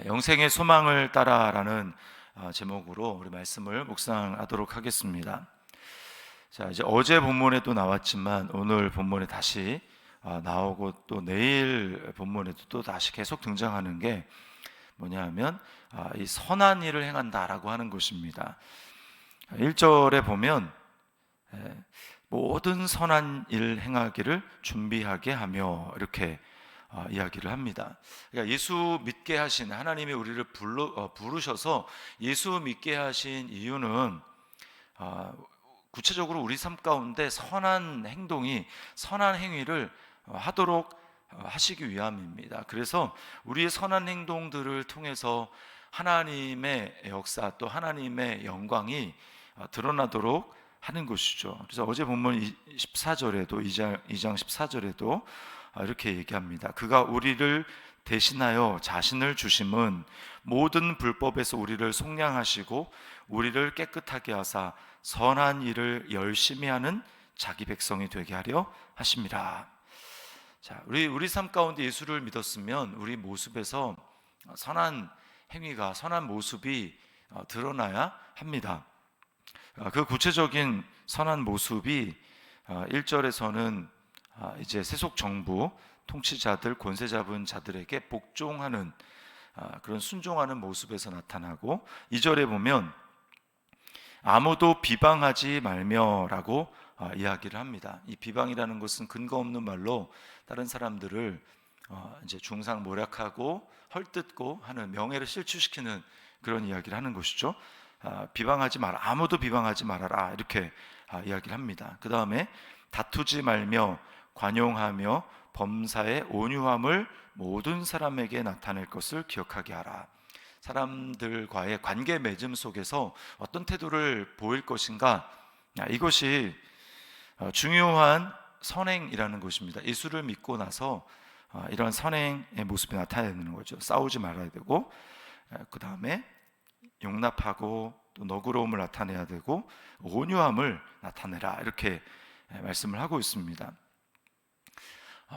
영생의 소망을 따라라는 제목으로 우리 말씀을 묵상하도록 하겠습니다. 자, 이제 어제 본문에도 나왔지만 오늘 본문에 다시 나오고 또 내일 본문에도 또 다시 계속 등장하는 게 뭐냐면 이 선한 일을 행한다라고 하는 것입니다. 1절에 보면 모든 선한 일 행하기를 준비하게 하며 이렇게 이야기를 합니다. 그러니까 예수 믿게 하신 하나님이 우리를 부르셔서 예수 믿게 하신 이유는 구체적으로 우리 삶 가운데 선한 행위를 하도록 하시기 위함입니다. 그래서 우리의 선한 행동들을 통해서 하나님의 역사 또 하나님의 영광이 드러나도록 하는 것이죠. 그래서 어제 본문 14절에도 2장 14절에도 이렇게 얘기합니다. 그가 우리를 대신하여 자신을 주심은 모든 불법에서 우리를 속량하시고 우리를 깨끗하게 하사 선한 일을 열심히 하는 자기 백성이 되게 하려 하심이라. 자, 우리 삶 가운데 예수를 믿었으면 우리 모습에서 선한 행위가 선한 모습이 드러나야 합니다. 그 구체적인 선한 모습이 1절에서는 이제 세속 정부 통치자들 권세 잡은 자들에게 복종하는 그런 순종하는 모습에서 나타나고 2절에 보면 아무도 비방하지 말며라고 이야기를 합니다. 이 비방이라는 것은 근거 없는 말로 다른 사람들을 이제 중상모략하고 헐뜯고 하는 명예를 실추시키는 그런 이야기를 하는 것이죠. 비방하지 마라, 아무도 비방하지 말아라 이렇게 이야기를 합니다. 그 다음에 다투지 말며 관용하며 범사의 온유함을 모든 사람에게 나타낼 것을 기억하게 하라. 사람들과의 관계 맺음 속에서 어떤 태도를 보일 것인가, 이것이 중요한 선행이라는 것입니다. 예수를 믿고 나서 이런 선행의 모습이 나타내는 거죠. 싸우지 말아야 되고, 그 다음에 용납하고 또 너그러움을 나타내야 되고 온유함을 나타내라 이렇게 말씀을 하고 있습니다.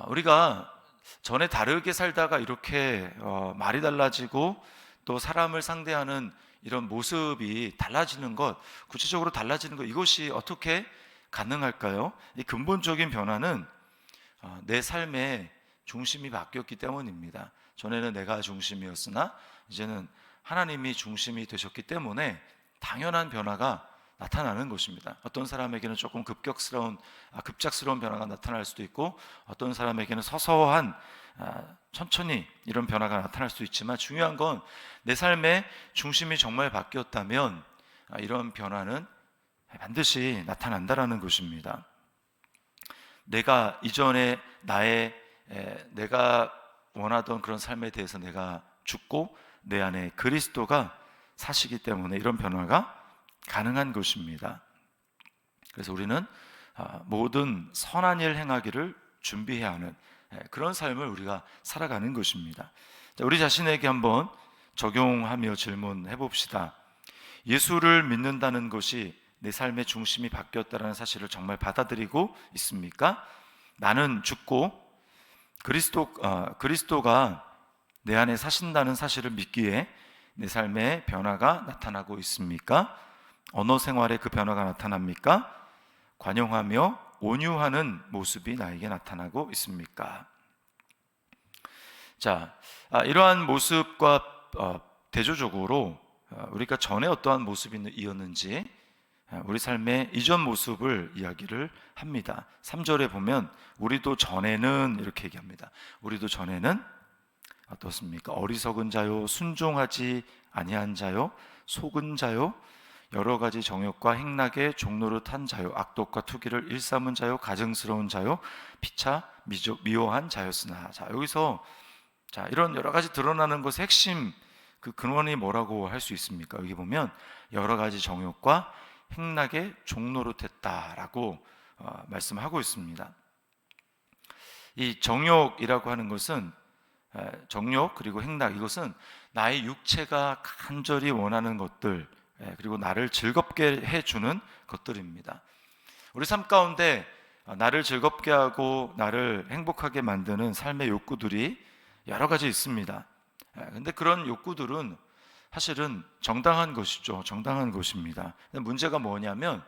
우리가 전에 다르게 살다가 이렇게 말이 달라지고 또 사람을 상대하는 이런 모습이 달라지는 것, 구체적으로 달라지는 것, 이것이 어떻게 가능할까요? 이 근본적인 변화는 내 삶의 중심이 바뀌었기 때문입니다. 전에는 내가 중심이었으나 이제는 하나님이 중심이 되셨기 때문에 당연한 변화가 나타나는 것입니다. 어떤 사람에게는 조금 급작스러운 변화가 나타날 수도 있고 어떤 사람에게는 서서한 천천히 이런 변화가 나타날 수도 있지만 중요한 건 내 삶의 중심이 정말 바뀌었다면 이런 변화는 반드시 나타난다라는 것입니다. 내가 이전에 내가 원하던 그런 삶에 대해서 내가 죽고 내 안에 그리스도가 사시기 때문에 이런 변화가 가능한 것입니다. 그래서 우리는 모든 선한 일 행하기를 준비해야 하는 그런 삶을 우리가 살아가는 것입니다. 자, 우리 자신에게 한번 적용하며 질문해 봅시다. 예수를 믿는다는 것이 내 삶의 중심이 바뀌었다는 사실을 정말 받아들이고 있습니까? 나는 죽고 그리스도가 내 안에 사신다는 사실을 믿기에 내 삶의 변화가 나타나고 있습니까? 언어 생활에 그 변화가 나타납니까? 관용하며 온유하는 모습이 나에게 나타나고 있습니까? 자, 이러한 모습과 대조적으로 우리가 전에 어떠한 모습이었는지 우리 삶의 이전 모습을 이야기를 합니다. 3절에 보면 우리도 전에는 이렇게 얘기합니다. 우리도 전에는 어떻습니까? 어리석은 자요, 순종하지 아니한 자요, 속은 자요, 여러 가지 정욕과 행락에 종노릇한 자요, 악독과 투기를 일삼은 자요, 가증스러운 자요, 피차 미워한 자였으나. 자, 여기서 이런 여러 가지 드러나는 것의 핵심 그 근원이 뭐라고 할 수 있습니까? 여기 보면 여러 가지 정욕과 행락에 종노릇했다라고 말씀하고 있습니다. 이 정욕이라고 하는 것은 정욕 그리고 행락, 이것은 나의 육체가 간절히 원하는 것들 그리고 나를 즐겁게 해주는 것들입니다. 우리 삶 가운데 나를 즐겁게 하고 나를 행복하게 만드는 삶의 욕구들이 여러 가지 있습니다. 근데 그런 욕구들은 사실은 정당한 것이죠. 정당한 것입니다. 근데 문제가 뭐냐면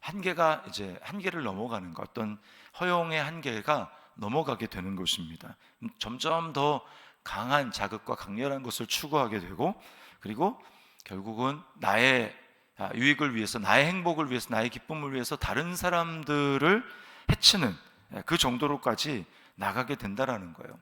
한계를 넘어가는 것, 어떤 허용의 한계가 넘어가게 되는 것입니다. 점점 더 강한 자극과 강렬한 것을 추구하게 되고, 그리고 결국은 나의 유익을 위해서, 나의 행복을 위해서, 나의 기쁨을 위해서 다른 사람들을 해치는 그 정도로까지 나가게 된다라는 거예요.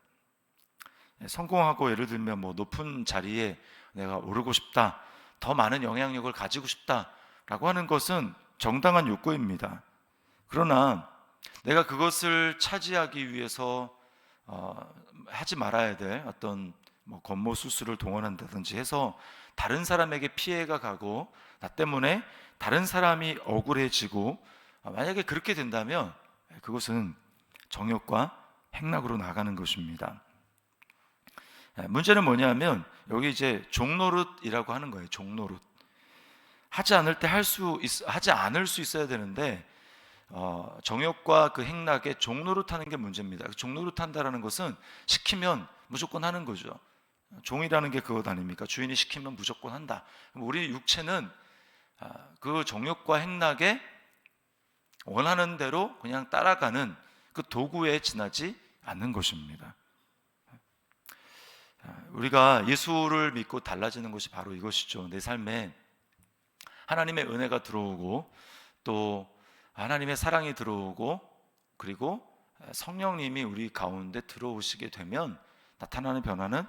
성공하고 예를 들면 뭐 높은 자리에 내가 오르고 싶다, 더 많은 영향력을 가지고 싶다라고 하는 것은 정당한 욕구입니다. 그러나 내가 그것을 차지하기 위해서 하지 말아야 될 어떤 뭐 권모 수술을 동원한다든지 해서 다른 사람에게 피해가 가고 나 때문에 다른 사람이 억울해지고, 만약에 그렇게 된다면 그것은 정욕과 행락으로 나가는 것입니다. 문제는 뭐냐면 여기 이제 종노릇이라고 하는 거예요. 종노릇. 하지 않을 때 하지 않을 수 있어야 되는데 정욕과 그 행락에 종노릇하는 게 문제입니다. 종노릇한다라는 것은 시키면 무조건 하는 거죠. 종이라는 게 그것 아닙니까? 주인이 시키면 무조건 한다. 우리 육체는 그 정욕과 행락에 원하는 대로 그냥 따라가는 그 도구에 지나지 않는 것입니다. 우리가 예수를 믿고 달라지는 것이 바로 이것이죠. 내 삶에 하나님의 은혜가 들어오고 또 하나님의 사랑이 들어오고 그리고 성령님이 우리 가운데 들어오시게 되면 나타나는 변화는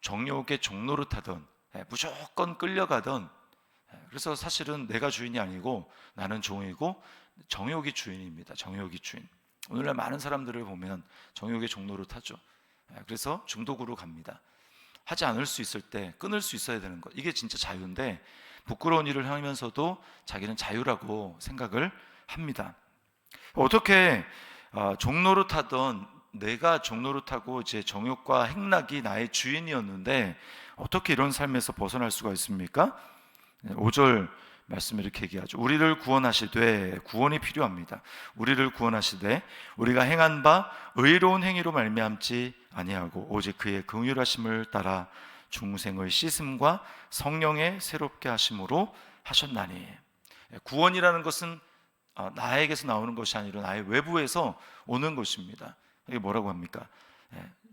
정욕의 종노릇하던 무조건 끌려가던, 그래서 사실은 내가 주인이 아니고 나는 종이고 정욕이 주인입니다. 정욕이 주인. 오늘날 많은 사람들을 보면 정욕의 종노릇하죠. 그래서 중독으로 갑니다. 하지 않을 수 있을 때 끊을 수 있어야 되는 것, 이게 진짜 자유인데 부끄러운 일을 하면서도 자기는 자유라고 생각을 합니다. 어떻게 종노릇하던 내가 종노릇하고 이제 정욕과 행락이 나의 주인이었는데 어떻게 이런 삶에서 벗어날 수가 있습니까? 5절 말씀에 이렇게 얘기하죠. 우리를 구원하시되, 구원이 필요합니다. 우리를 구원하시되 우리가 행한 바 의로운 행위로 말미암지 아니하고 오직 그의 긍휼하심을 따라 중생의 씻음과 성령의 새롭게 하심으로 하셨나니. 구원이라는 것은 나에게서 나오는 것이 아니라 나의 외부에서 오는 것입니다. 이게 뭐라고 합니까?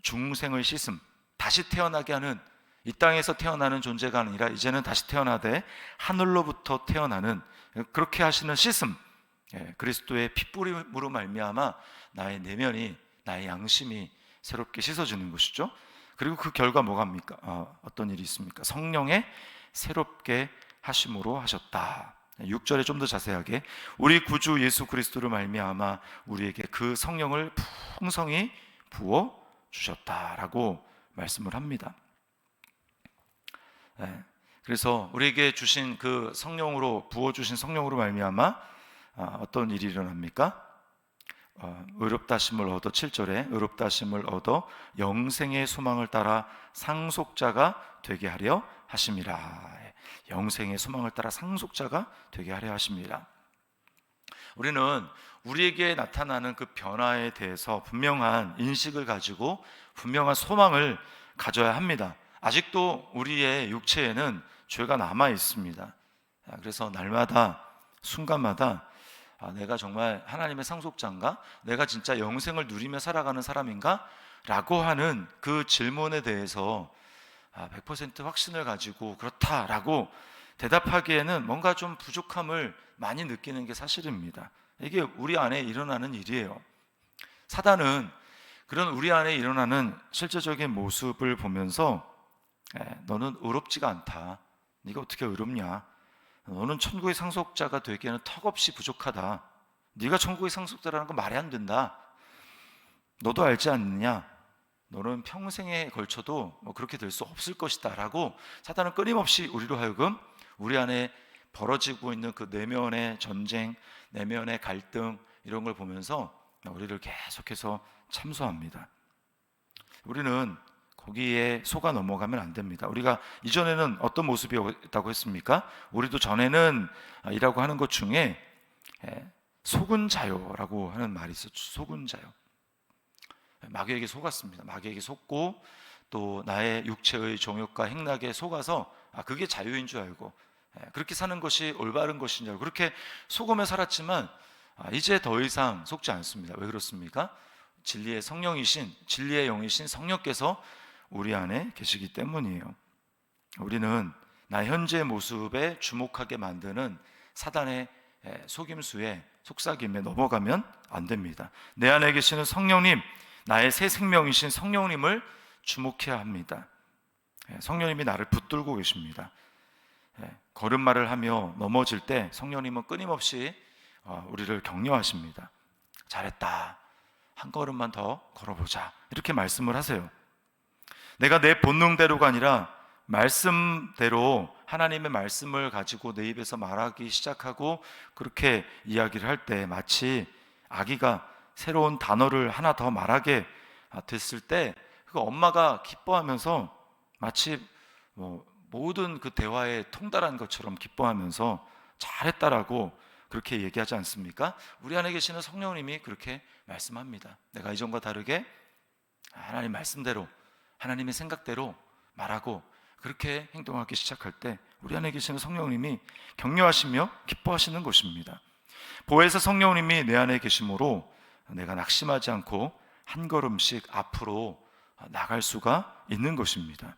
중생의 씻음, 다시 태어나게 하는, 이 땅에서 태어나는 존재가 아니라 이제는 다시 태어나되 하늘로부터 태어나는, 그렇게 하시는 씻음, 그리스도의 핏부림으로 말미암아 나의 내면이, 나의 양심이 새롭게 씻어지는 것이죠. 그리고 그 결과 뭐가 합니까? 어떤 일이 있습니까? 성령의 새롭게 하심으로 하셨다. 6절에 좀 더 자세하게 우리 구주 예수 그리스도를 말미암아 우리에게 그 성령을 풍성히 부어 주셨다라고 말씀을 합니다. 그래서 우리에게 주신 그 성령으로 부어주신 성령으로 말미암아 어떤 일이 일어납니까? 의롭다 하심을 얻어, 7절에 의롭다 하심을 얻어 영생의 소망을 따라 상속자가 되게 하려 하심이라. 영생의 소망을 따라 상속자가 되게 하려 하심이라. 우리는 우리에게 나타나는 그 변화에 대해서 분명한 인식을 가지고 분명한 소망을 가져야 합니다. 아직도 우리의 육체에는 죄가 남아 있습니다. 그래서 날마다 순간마다 내가 정말 하나님의 상속자인가? 내가 진짜 영생을 누리며 살아가는 사람인가? 라고 하는 그 질문에 대해서 100% 확신을 가지고 그렇다라고 대답하기에는 뭔가 좀 부족함을 많이 느끼는 게 사실입니다. 이게 우리 안에 일어나는 일이에요. 사단은 그런 우리 안에 일어나는 실제적인 모습을 보면서 너는 의롭지가 않다. 네가 어떻게 의롭냐? 너는 천국의 상속자가 되기에는 턱없이 부족하다. 네가 천국의 상속자라는 건 말이 안 된다. 너도 알지 않느냐? 너는 평생에 걸쳐도 그렇게 될 수 없을 것이다 라고 사단은 끊임없이 우리로 하여금 우리 안에 벌어지고 있는 그 내면의 전쟁, 내면의 갈등, 이런 걸 보면서 우리를 계속해서 참소합니다. 우리는 거기에 속아 넘어가면 안 됩니다. 우리가 이전에는 어떤 모습이었다고 했습니까? 우리도 전에는 이라고 하는 것 중에 속은 자요라고 하는 말이 있었죠. 속은 자요. 마귀에게 속았습니다. 마귀에게 속고 또 나의 육체의 정욕과 행락에 속아서 그게 자유인 줄 알고 그렇게 사는 것이 올바른 것인 줄 알고 그렇게 속으며 살았지만 이제 더 이상 속지 않습니다. 왜 그렇습니까? 진리의 성령이신, 진리의 영이신 성령께서 우리 안에 계시기 때문이에요. 우리는 나 현재의 모습에 주목하게 만드는 사단의 속임수에, 속삭임에 넘어가면 안 됩니다. 내 안에 계시는 성령님, 나의 새 생명이신 성령님을 주목해야 합니다. 성령님이 나를 붙들고 계십니다. 걸음마를 하며 넘어질 때 성령님은 끊임없이 우리를 격려하십니다. 잘했다, 한 걸음만 더 걸어보자, 이렇게 말씀을 하세요. 내가 내 본능대로가 아니라 말씀대로 하나님의 말씀을 가지고 내 입에서 말하기 시작하고 그렇게 이야기를 할 때 마치 아기가 새로운 단어를 하나 더 말하게 됐을 때 그 엄마가 기뻐하면서 마치 모든 그 대화에 통달한 것처럼 기뻐하면서 잘했다라고 그렇게 얘기하지 않습니까? 우리 안에 계시는 성령님이 그렇게 말씀합니다. 내가 이전과 다르게 하나님 말씀대로, 하나님의 생각대로 말하고 그렇게 행동하기 시작할 때 우리 안에 계시는 성령님이 격려하시며 기뻐하시는 것입니다. 보혜사 성령님이 내 안에 계심으로 내가 낙심하지 않고 한 걸음씩 앞으로 나갈 수가 있는 것입니다.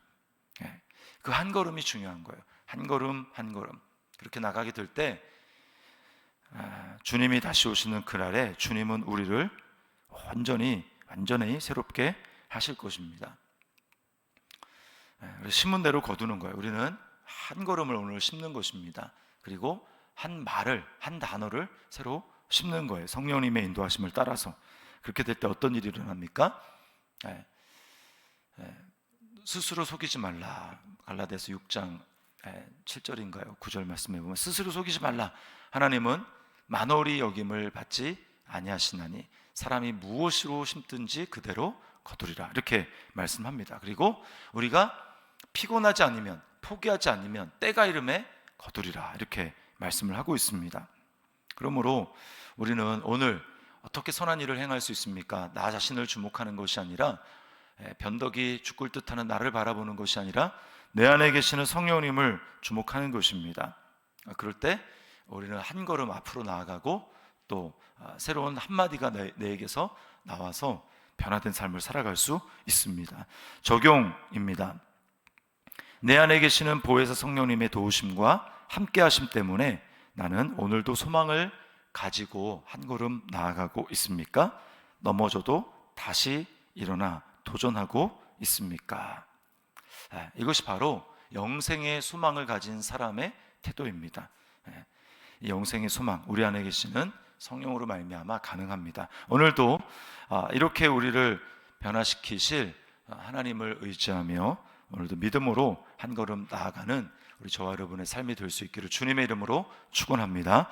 그 한 걸음이 중요한 거예요. 한 걸음 한 걸음 그렇게 나가게 될 때 주님이 다시 오시는 그날에 주님은 우리를 완전히 새롭게 하실 것입니다. 심은 대로 거두는 거예요. 우리는 한 걸음을 오늘 심는 것입니다. 그리고 한 말을, 한 단어를 새로 심는 거예요. 성령님의 인도하심을 따라서. 그렇게 될 때 어떤 일이 일어납니까? 스스로 속이지 말라. 갈라디아서 6장 7절인가요? 9절 말씀해 보면 스스로 속이지 말라. 하나님은 만홀히 여김을 받지 아니하시나니 사람이 무엇으로 심든지 그대로 거두리라. 이렇게 말씀합니다. 그리고 우리가 피곤하지 않으면, 포기하지 않으면 때가 이름에 거두리라. 이렇게 말씀을 하고 있습니다. 그러므로 우리는 오늘 어떻게 선한 일을 행할 수 있습니까? 나 자신을 주목하는 것이 아니라 변덕이 죽을 듯하는 나를 바라보는 것이 아니라 내 안에 계시는 성령님을 주목하는 것입니다. 그럴 때 우리는 한 걸음 앞으로 나아가고 또 새로운 한마디가 내게서 나와서 변화된 삶을 살아갈 수 있습니다. 적용입니다. 내 안에 계시는 보혜사 성령님의 도우심과 함께 하심 때문에 나는 오늘도 소망을 가지고 한 걸음 나아가고 있습니까? 넘어져도 다시 일어나 도전하고 있습니까? 이것이 바로 영생의 소망을 가진 사람의 태도입니다. 이 영생의 소망, 우리 안에 계시는 성령으로 말미암아 가능합니다. 오늘도 이렇게 우리를 변화시키실 하나님을 의지하며 오늘도 믿음으로 한 걸음 나아가는 우리 저와 여러분의 삶이 될 수 있기를 주님의 이름으로 축원합니다.